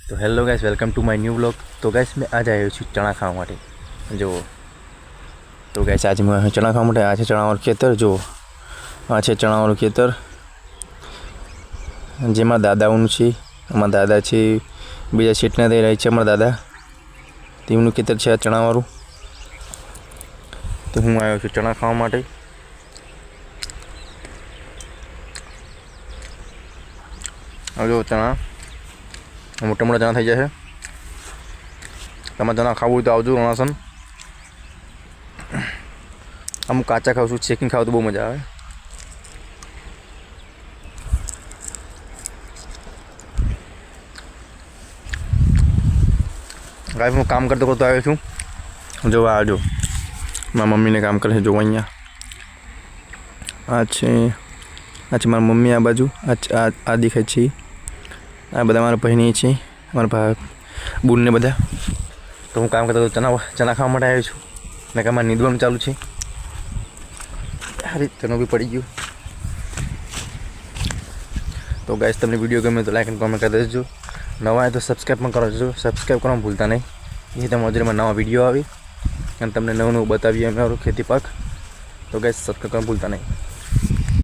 तो hello guys, welcome to my new blog. तो guys मैं आज आया हूँ चना खावा माटे जो। तो गाइस आज मैं चना खावा माटे आ चणावाळुं खेतर जो आ चणावाळुं खेतर जेमां दादाओनुं छे। अमारा दादा छे बीजा शेटना थई रहे छे अमारा दादा तेमनुं खेतर छे आ चणावाळुं। तो हूँ आव्यो छुं चना खावा माटे। आ जो चना मोटा मोटा चना थई जशे। तमारे चना खावुं होय तो आवजो रणासन। अमुक काचा खाव छुं, शेकीने खाव तो बहु मजा आवे। गाइस मैं काम करते करते आव्यो छुं। जो आ जो मारी मम्मी ने काम करे जो अहींया आ मारी मम्मी आ बाजू आ देखाय छे। आ बधा मारा बहनी छे, मारा भाई बून ने बधा। तो हूँ काम करता चना खावा माटे आव्यो छुं ने के मारे नींदवानुं चालू छे। अरे चनो भी पड़ी गयो। तो गाइस तमने वीडियो गमे तो लाइक एंड कमेंट कर देजो। नवा है तो सब्सक्राइब पण करजो। सब्सक्राइब करवानुं भूलता नहीं। ये तमारा नजर में नवा वीडियो आवे अने तमने नवुं नवुं बतावीए अमे खेती पाक। तो गाइस सब्सक्राइब करवानुं भूलता नहीं।